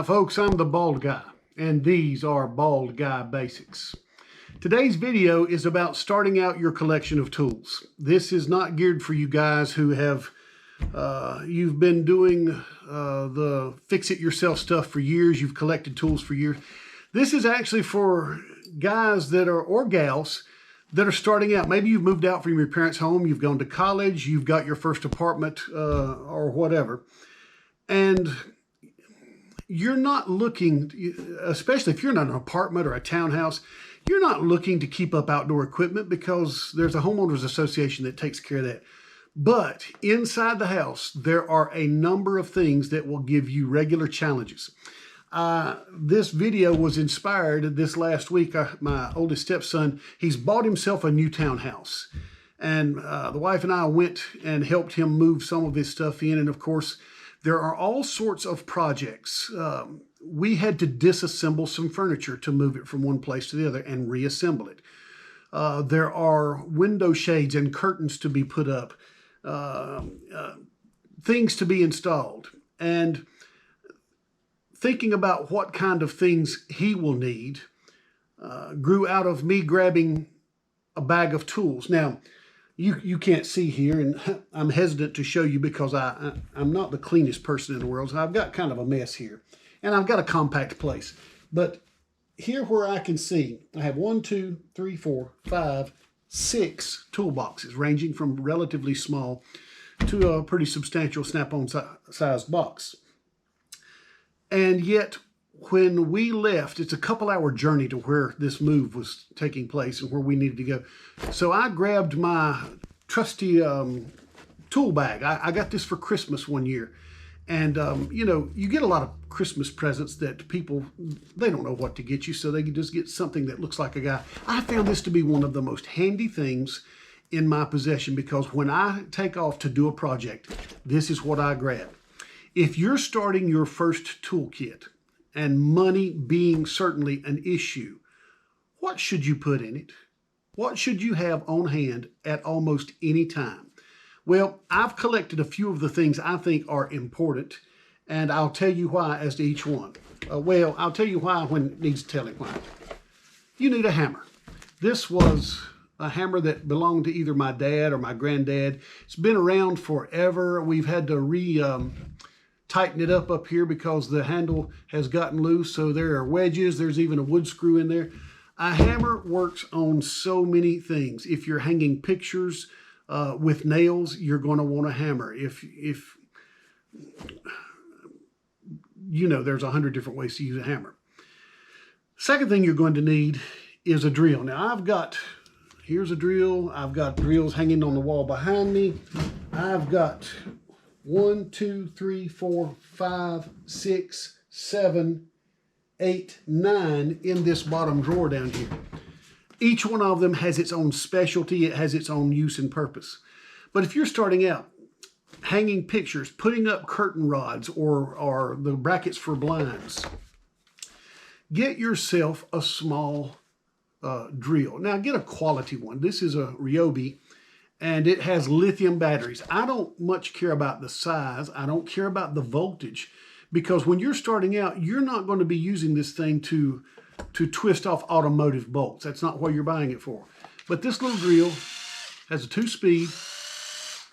folks, I'm the Bald Guy, and these are Bald Guy Basics. Today's video is about starting out your collection of tools. This is not geared for you guys who have, you've been doing the fix-it-yourself stuff for years, you've collected tools for years. This is actually for guys that are, or gals, that are starting out. Maybe you've moved out from your parents' home, you've gone to college, you've got your first apartment or whatever, and you're not looking, especially if you're in an apartment or a townhouse, you're not looking to keep up outdoor equipment because there's a homeowners association that takes care of that. But inside the house, there are a number of things that will give you regular challenges. This video was inspired this last week. My oldest stepson, he's bought himself a new townhouse. And the wife and I went and helped him move some of his stuff in. And of course, there are all sorts of projects. We had to disassemble some furniture to move it from one place to the other and reassemble it. There are window shades and curtains to be put up, things to be installed. And thinking about what kind of things he will need grew out of me grabbing a bag of tools. Now, you can't see here, and I'm hesitant to show you because I'm not the cleanest person in the world, so I've got kind of a mess here. And I've got a compact place. But here where I can see, I have 1, 2, 3, 4, 5, 6 toolboxes, ranging from relatively small to a pretty substantial Snap-on sized box. And yet, when we left, it's a couple-hour journey to where this move was taking place and where we needed to go. So I grabbed my trusty tool bag. I got this for Christmas one year. And, you know, you get a lot of Christmas presents that people, they don't know what to get you, so they can just get something that looks like a guy. I found this to be one of the most handy things in my possession because when I take off to do a project, this is what I grab. If you're starting your first toolkit, and money being certainly an issue, what should you put in it? What should you have on hand at almost any time? Well, I've collected a few of the things I think are important, and I'll tell you why as to each one. Well, I'll tell you why when it needs telling why. You need a hammer. This was a hammer that belonged to either my dad or my granddad. It's been around forever. We've had to tighten it up here because the handle has gotten loose, so there are wedges. There's even a wood screw in there. A hammer works on so many things. If you're hanging pictures with nails, you're going to want a hammer. If you know, there's 100 different ways to use a hammer. Second thing you're going to need is a drill. Now here's a drill. I've got drills hanging on the wall behind me. I've got 1, 2, 3, 4, 5, 6, 7, 8, 9 in this bottom drawer down here. Each one of them has its own specialty. It has its own use and purpose. But if you're starting out, hanging pictures, putting up curtain rods or the brackets for blinds, get yourself a small drill. Now get a quality one. This is a Ryobi. And it has lithium batteries. I don't much care about the size. I don't care about the voltage because when you're starting out, you're not going to be using this thing to twist off automotive bolts. That's not what you're buying it for. But this little drill has a 2-speed,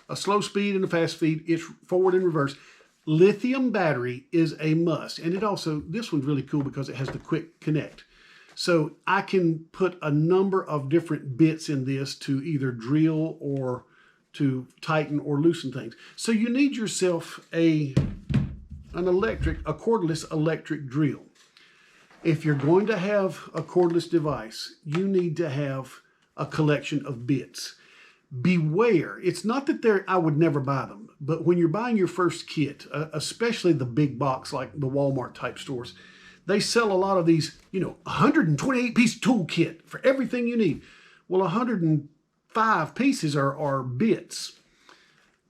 a slow speed and a fast speed. It's forward and reverse. Lithium battery is a must. And it also, this one's really cool because it has the quick connect. So I can put a number of different bits in this to either drill or to tighten or loosen things. So you need yourself a cordless electric drill. If you're going to have a cordless device, you need to have a collection of bits. Beware, it's not that I would never buy them, but when you're buying your first kit, especially the big box like the Walmart type stores, they sell a lot of these, 128-piece tool kit for everything you need. Well, 105 pieces are bits.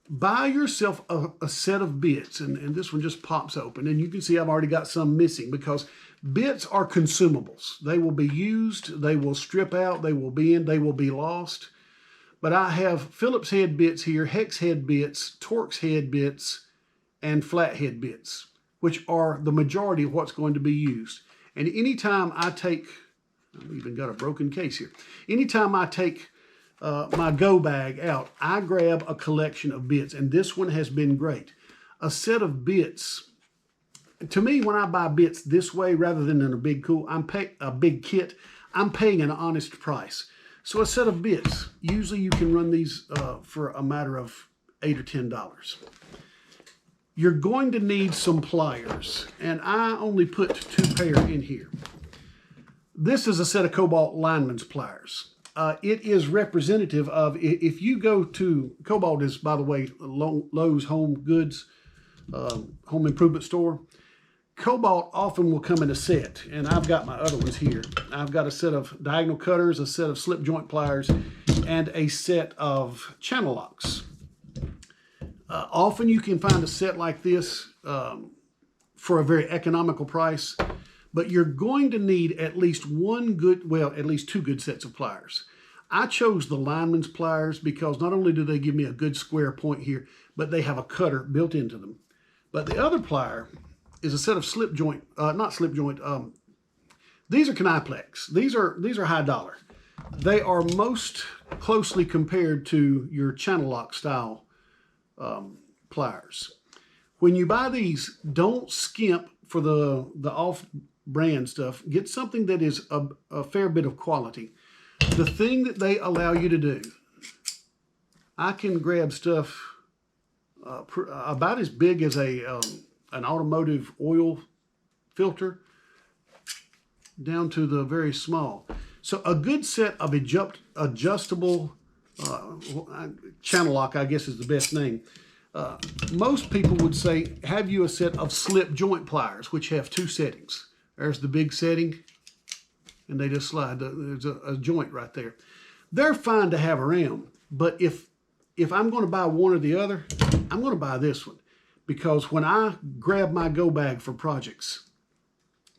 Buy yourself a set of bits, and this one just pops open, and you can see I've already got some missing because bits are consumables. They will be used, they will strip out, they will bend, they will be lost. But I have Phillips head bits here, hex head bits, Torx head bits, and flathead bits. which are the majority of what's going to be used. And anytime I take, I've even got a broken case here. Anytime I take my go bag out, I grab a collection of bits, and this one has been great. A set of bits, to me, when I buy bits this way rather than in a big big kit, I'm paying an honest price. So a set of bits, usually you can run these for a matter of $8 or $10. You're going to need some pliers, and I only put 2 pair in here. This is a set of Kobalt lineman's pliers. It is representative of, if you go to, Kobalt is, by the way, Lowe's home goods, home improvement store. Kobalt often will come in a set, and I've got my other ones here. I've got a set of diagonal cutters, a set of slip joint pliers, and a set of channel locks. Often you can find a set like this for a very economical price, but you're going to need at least at least 2 good sets of pliers. I chose the lineman's pliers because not only do they give me a good square point here, but they have a cutter built into them. But the other plier is a set of slip joint, not slip joint, these are Kniplex. These are high dollar. They are most closely compared to your channel lock style pliers. When you buy these, don't skimp for the off-brand stuff. Get something that is a fair bit of quality. The thing that they allow you to do, I can grab stuff about as big as an automotive oil filter down to the very small. So a good set of adjustable channel lock, I guess is the best name. Most people would say, have you a set of slip joint pliers, which have 2 settings. There's the big setting, and they just slide. There's a joint right there. They're fine to have around, but if I'm going to buy one or the other, I'm going to buy this one. Because when I grab my go bag for projects,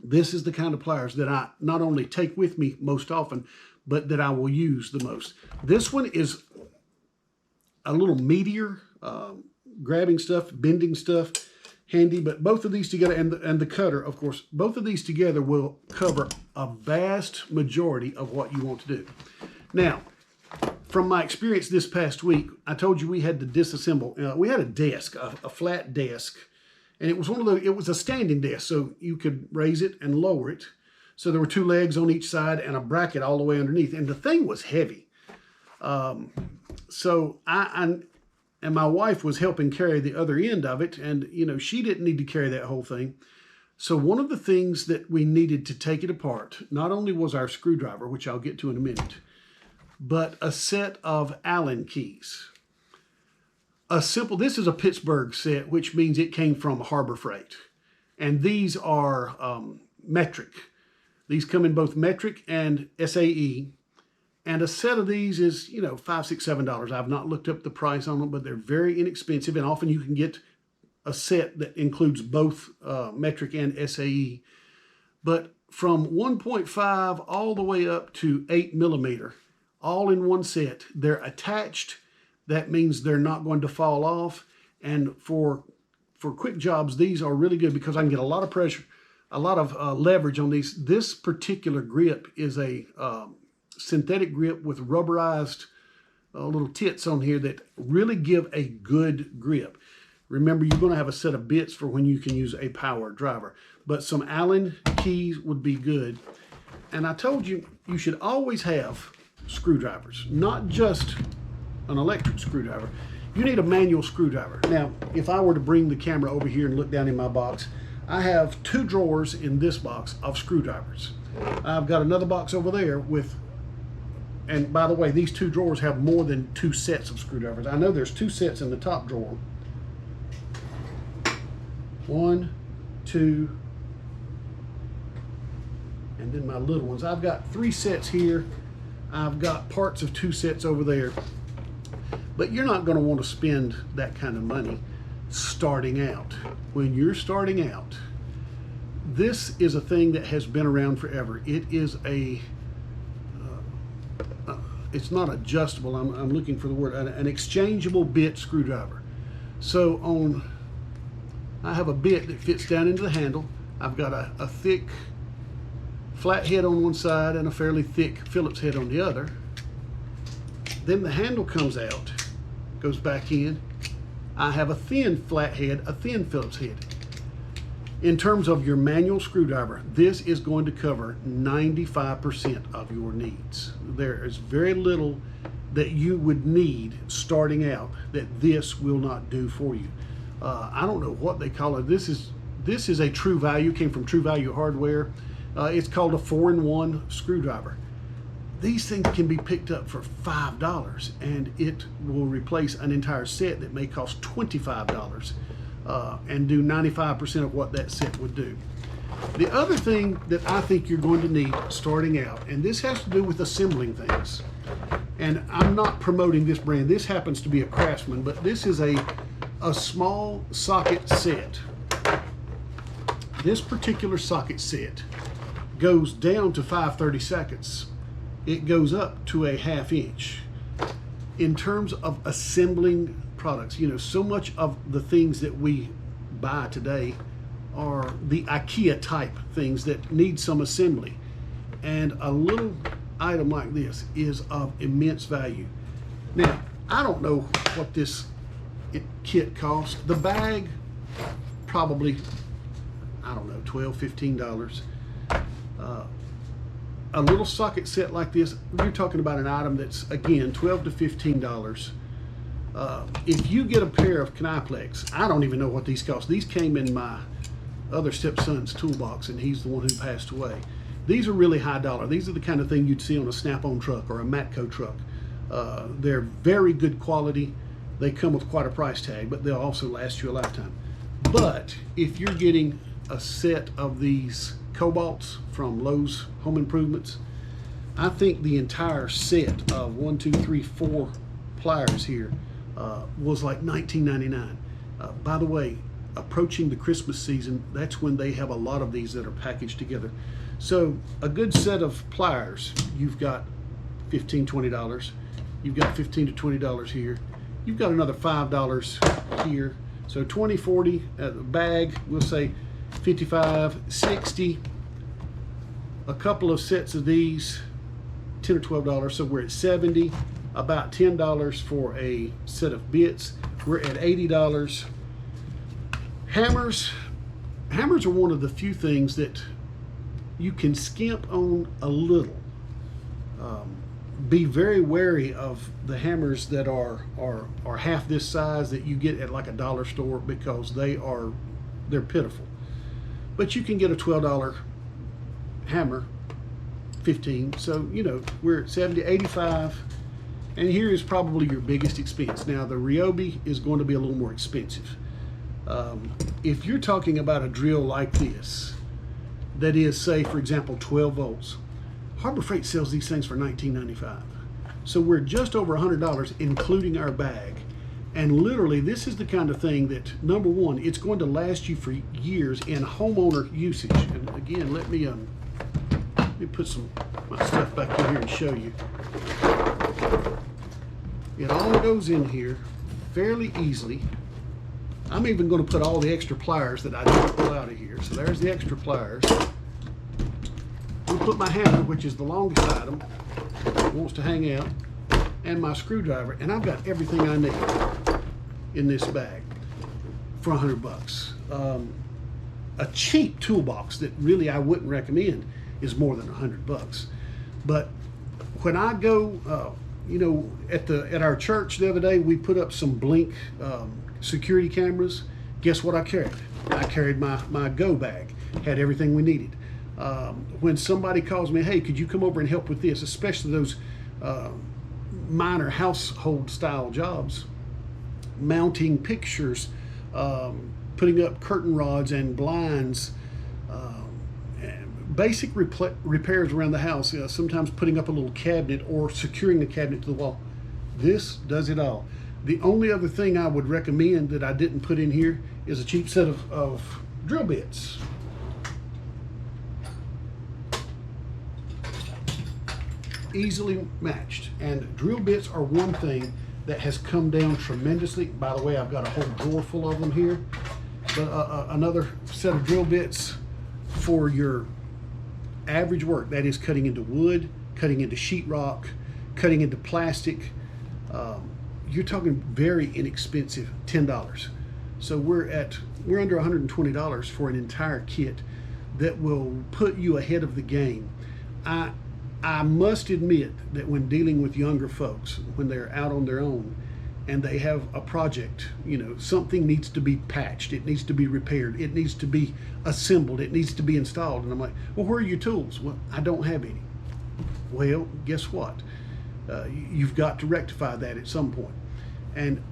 this is the kind of pliers that I not only take with me most often, but that I will use the most. This one is a little meatier, grabbing stuff, bending stuff, handy. But both of these together, and the cutter, of course, both of these together will cover a vast majority of what you want to do. Now, from my experience this past week, I told you we had to disassemble. We had a desk, a flat desk, and it was it was a standing desk, so you could raise it and lower it. So there were 2 legs on each side and a bracket all the way underneath, and the thing was heavy. So and my wife was helping carry the other end of it, and she didn't need to carry that whole thing. So one of the things that we needed to take it apart, not only was our screwdriver, which I'll get to in a minute, but a set of Allen keys. This is a Pittsburgh set, which means it came from Harbor Freight. And these are metric. These come in both metric and SAE. And a set of these is, $5, $6, $7. I've not looked up the price on them, but they're very inexpensive. And often you can get a set that includes both metric and SAE. But from 1.5 all the way up to 8 millimeter, all in one set. They're attached. That means they're not going to fall off. And for quick jobs, these are really good because I can get a lot of pressure, a lot of leverage on these. This particular grip is a synthetic grip with rubberized little tits on here that really give a good grip. Remember, you're going to have a set of bits for when you can use a power driver. But some Allen keys would be good. And I told you, you should always have screwdrivers, not just an electric screwdriver. You need a manual screwdriver. Now, if I were to bring the camera over here and look down in my box, I have 2 drawers in this box of screwdrivers. I've got another box over there with, and by the way, these 2 drawers have more than 2 sets of screwdrivers. I know there's 2 sets in the top drawer. 1, 2, and then my little ones. I've got 3 sets here. I've got parts of 2 sets over there. But you're not going to want to spend that kind of money starting out. When you're starting out, this is a thing that has been around forever. It is it's not adjustable, I'm looking for the word, an exchangeable bit screwdriver. So I have a bit that fits down into the handle. I've got a thick flat head on one side and a fairly thick Phillips head on the other. Then the handle comes out, goes back in. I have a thin flat head, a thin Phillips head. In terms of your manual screwdriver, this is going to cover 95% of your needs. There is very little that you would need starting out that this will not do for you. I don't know what they call it. This is a True Value, came from True Value Hardware. It's called a 4-in-1 screwdriver. These things can be picked up for $5, and it will replace an entire set that may cost $25 and do 95% of what that set would do. The other thing that I think you're going to need starting out, and this has to do with assembling things, and I'm not promoting this brand. This happens to be a Craftsman, but this is a small socket set. This particular socket set goes down to 5/32. It goes up to a 1/2 inch. In terms of assembling products, you know, so much of the things that we buy today are the IKEA type things that need some assembly. And a little item like this is of immense value. Now, I don't know what this kit costs. The bag, probably, I don't know, $12, $15. A little socket set like this, you're talking about an item that's, again, $12 to $15. If you get a pair of Kniplex, I don't even know what these cost. These came in my other stepson's toolbox, and he's the one who passed away. These are really high dollar. These are the kind of thing you'd see on a Snap-on truck or a Matco truck. They're very good quality. They come with quite a price tag, but they'll also last you a lifetime. But if you're getting a set of these Cobalts from Lowe's Home Improvements, I think the entire set of 1, 2, 3, 4 pliers here was like $19.99. By the way, approaching the Christmas season, that's when they have a lot of these that are packaged together. So a good set of pliers, you've got $15, $20. You've got $15 to $20 here. You've got another $5 here. So 20, 40, bag, we'll say 55, 60. A couple of sets of these, $10 or $12. So we're at 70. About $10 for a set of bits. We're at $80. Hammers are one of the few things that you can skimp on a little. Be very wary of the hammers that are half this size that you get at like a dollar store, because they're pitiful. But you can get a $12 hammer, 15. So, you know, we're at 70, 85. And here is probably your biggest expense. Now, the Ryobi is going to be a little more expensive. If you're talking about a drill like this, that is, say, for example, 12 volts, Harbor Freight sells these things for $19.95. So we're just over $100, including our bag. And literally, this is the kind of thing that, number one, it's going to last you for years in homeowner usage. And again, let me put my stuff back in here and show you. It all goes in here fairly easily. I'm even going to put all the extra pliers that I didn't pull out of here. So there's the extra pliers. I'll put my hammer, which is the longest item, wants to hang out, and my screwdriver, and I've got everything I need in this bag for $100. A cheap toolbox that really I wouldn't recommend is more than $100. But when I go, you know, at our church the other day, we put up some Blink security cameras. Guess what I carried? I carried my go bag. Had everything we needed. When somebody calls me, hey, could you come over and help with this, especially those minor household style jobs, mounting pictures, putting up curtain rods and blinds, basic repairs around the house, sometimes putting up a little cabinet or securing the cabinet to the wall. This does it all. The only other thing I would recommend that I didn't put in here is a cheap set of drill bits. Easily matched. And drill bits are one thing that has come down tremendously. By the way, I've got a whole drawer full of them here. But another set of drill bits for your average work, that is cutting into wood, cutting into sheetrock, cutting into plastic. You're talking very inexpensive, $10. So we're under $120 for an entire kit that will put you ahead of the game. I must admit that when dealing with younger folks, when they're out on their own and they have a project, you know, something needs to be patched, it needs to be repaired, it needs to be assembled, it needs to be installed. And I'm like, well, where are your tools? Well, I don't have any. Well, guess what? You've got to rectify that at some point. And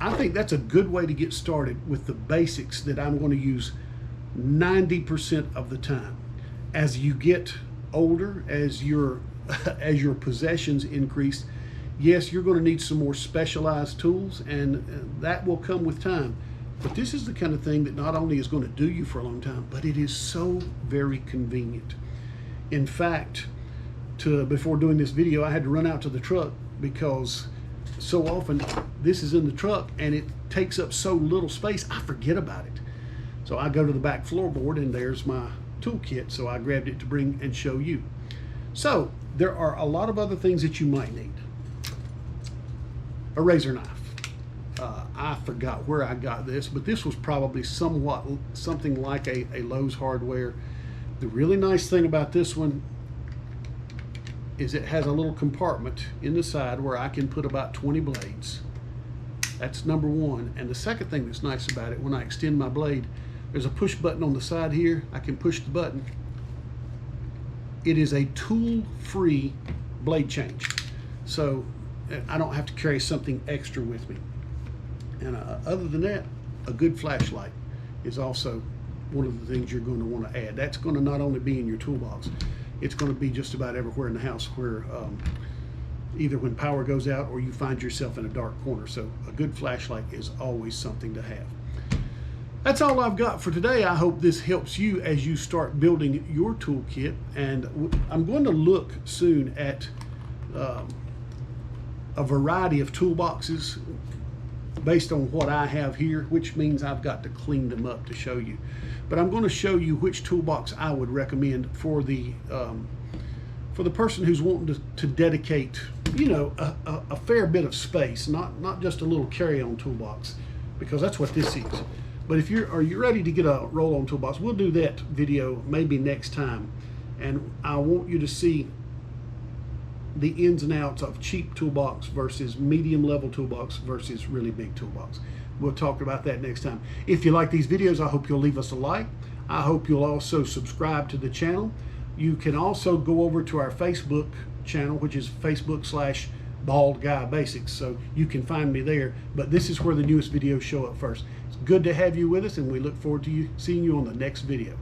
I think that's a good way to get started with the basics that I'm going to use 90% of the time. As you get older, as your possessions increase, yes, you're going to need some more specialized tools, and that will come with time. But this is the kind of thing that not only is going to do you for a long time, but it is so very convenient. In fact, before doing this video, I had to run out to the truck because so often this is in the truck and it takes up so little space, I forget about it. So I go to the back floorboard and there's my toolkit, so I grabbed it to bring and show you. So there are a lot of other things that you might need. A razor knife. I forgot where I got this, but this was probably something like a Lowe's Hardware. The really nice thing about this one is it has a little compartment in the side where I can put about 20 blades. That's number one. And the second thing that's nice about it, when I extend my blade, there's a push button on the side here. I can push the button. It is a tool-free blade change. So I don't have to carry something extra with me. And other than that, a good flashlight is also one of the things you're going to want to add. That's going to not only be in your toolbox, it's going to be just about everywhere in the house where either when power goes out or you find yourself in a dark corner. So a good flashlight is always something to have. That's all I've got for today. I hope this helps you as you start building your toolkit. And I'm going to look soon at a variety of toolboxes based on what I have here, which means I've got to clean them up to show you. But I'm going to show you which toolbox I would recommend for the person who's wanting to dedicate, you know, a fair bit of space, not just a little carry-on toolbox, because that's what this is. But if are you ready to get a roll-on toolbox, we'll do that video maybe next time, and I want you to see the ins and outs of cheap toolbox versus medium level toolbox versus really big toolbox. We'll talk about that next time. If you like these videos, I hope you'll leave us a like. I hope you'll also subscribe to the channel. You can also go over to our Facebook channel, which is Facebook.com/Bald Guy Basics. So you can find me there, but this is where the newest videos show up first. It's good to have you with us, and we look forward to seeing you on the next video.